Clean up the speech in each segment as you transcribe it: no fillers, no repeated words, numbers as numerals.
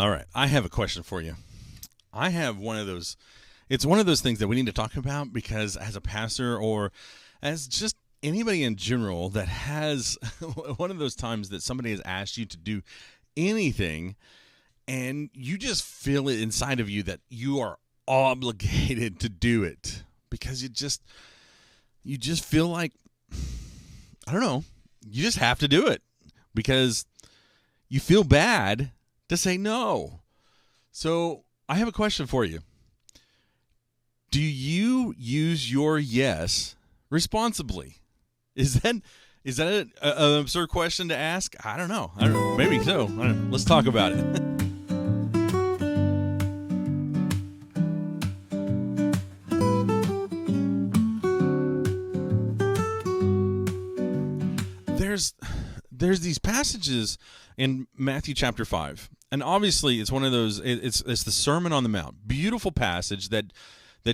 All right. I have a question for you. I have one of those. It's one of those things that we need to talk about because as a pastor or as just anybody in general that has one of those times that somebody has asked you to do anything and you just feel it inside of you that you are obligated to do it because you just feel like, I don't know, you just have to do it because you feel bad to say no. So I have a question for you. Do you use your yes responsibly? Is that an absurd question to ask? I don't know. Maybe so. Let's talk about it. There's these passages in Matthew chapter 5. And obviously it's one of those it's the Sermon on the Mount. Beautiful passage that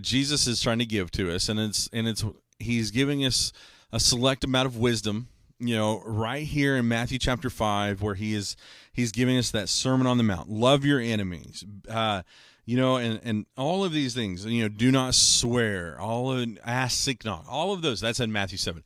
Jesus is trying to give to us, and it's he's giving us a select amount of wisdom, right here in Matthew chapter 5 where he's giving us that Sermon on the Mount. Love your enemies. And all of these things, do not swear, seek not, all of those, that's in Matthew 7.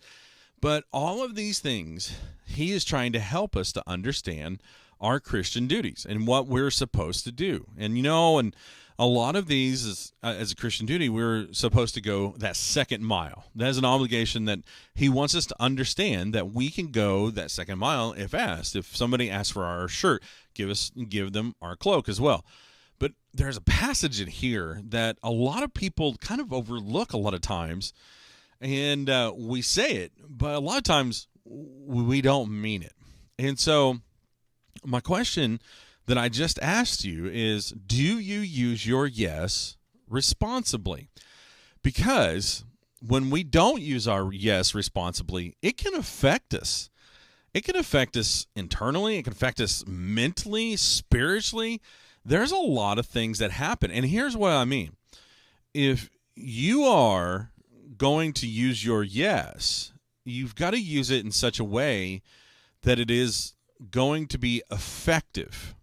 But all of these things, he is trying to help us to understand our Christian duties and what we're supposed to do. And, and a lot of these, as a Christian duty, we're supposed to go that second mile. That is an obligation that he wants us to understand that we can go that second mile if asked. If somebody asks for our shirt, give them our cloak as well. But there's a passage in here that a lot of people kind of overlook a lot of times. And we say it, but a lot of times we don't mean it. And so my question that I just asked you is, do you use your yes responsibly? Because when we don't use our yes responsibly, it can affect us. It can affect us internally. It can affect us mentally, spiritually. There's a lot of things that happen. And here's what I mean. If you are going to use your yes, you've got to use it in such a way that it is going to be effective.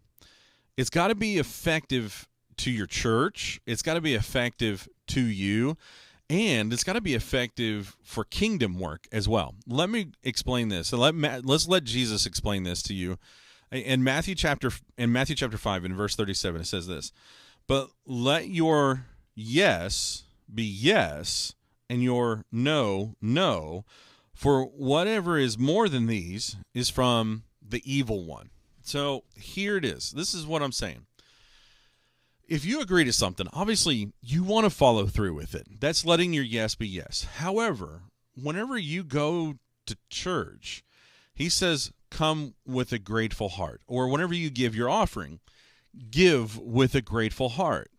It's got to be effective to your church. It's got to be effective to you, and it's got to be effective for kingdom work as well. Let me explain this. So let's let Jesus explain this to you. In Matthew chapter 5, in verse 37, it says this: "But let your yes be yes, and your no, no, for whatever is more than these is from the evil one." So here it is. This is what I'm saying. If you agree to something, obviously you want to follow through with it. That's letting your yes be yes. However, whenever you go to church, he says, come with a grateful heart. Or whenever you give your offering, give with a grateful heart.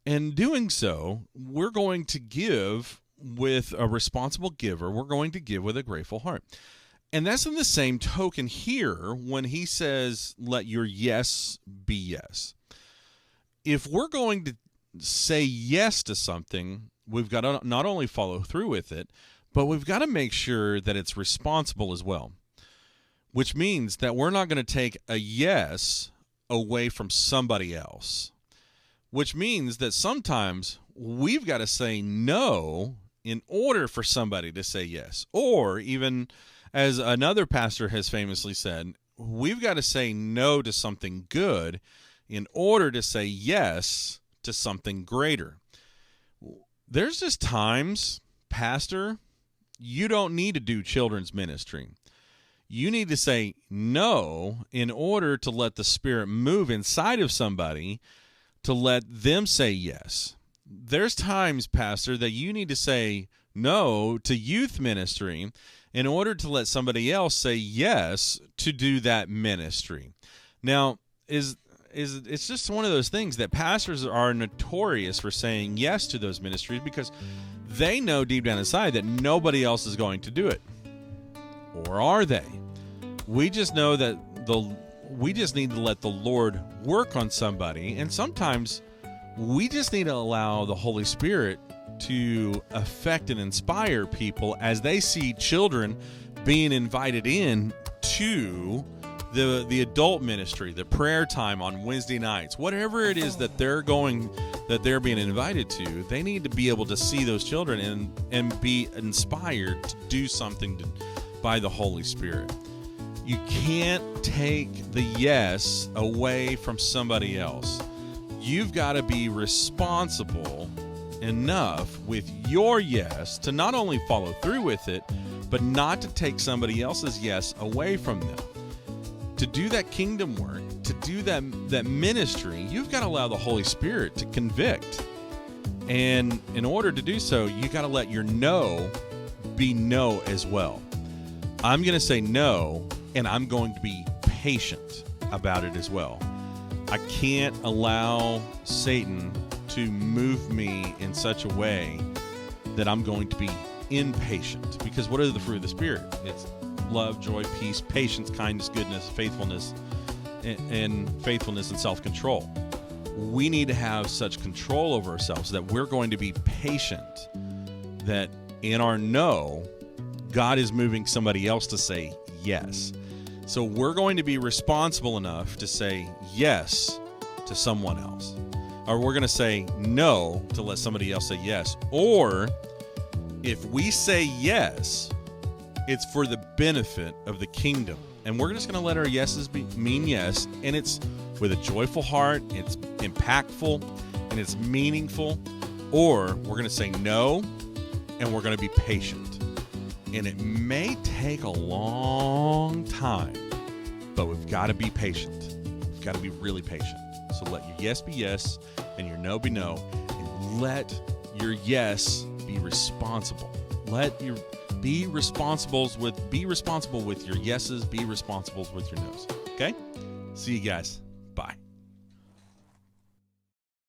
And doing so, we're going to give with a responsible giver. We're going to give with a grateful heart. And that's in the same token here when he says, let your yes be yes. If we're going to say yes to something, we've got to not only follow through with it, but we've got to make sure that it's responsible as well. Which means that we're not going to take a yes away from somebody else. Which means that sometimes we've got to say no in order for somebody to say yes. Or even, as another pastor has famously said, we've got to say no to something good in order to say yes to something greater. There's just times, Pastor, you don't need to do children's ministry. You need to say no in order to let the Spirit move inside of somebody to let them say yes. There's times, Pastor, that you need to say no to youth ministry in order to let somebody else say yes to do that ministry. Now, it's just one of those things that pastors are notorious for saying yes to those ministries because they know deep down inside that nobody else is going to do it. Or are they? We just know that we just need to let the Lord work on somebody, and sometimes we just need to allow the Holy Spirit to affect and inspire people as they see children being invited in to the adult ministry, the prayer time on Wednesday nights, whatever it is that they're being invited to, they need to be able to see those children and be inspired to do something by the Holy Spirit. You can't take the yes away from somebody else. You've got to be responsible enough with your yes to not only follow through with it, but not to take somebody else's yes away from them. To do that kingdom work, to do that ministry, you've got to allow the Holy Spirit to convict. And in order to do so, you got to let your no be no as well. I'm going to say no, and I'm going to be patient about it as well. I can't allow Satan to move me in such a way that I'm going to be impatient. Because what are the fruit of the Spirit? It's love, joy, peace, patience, kindness, goodness, faithfulness, and self-control. We need to have such control over ourselves that we're going to be patient, that in our no, God is moving somebody else to say yes. So we're going to be responsible enough to say yes to someone else. Or we're going to say no to let somebody else say yes. Or if we say yes, it's for the benefit of the kingdom. And we're just going to let our yeses mean yes. And it's with a joyful heart, it's impactful, and it's meaningful. Or we're going to say no, and we're going to be patient. And it may take a long time, but we've got to be patient. We've got to be really patient. So let your yes be yes and your no be no, and let your yes be responsible. Be responsible with your yeses, be responsible with your no's. Okay? See you guys.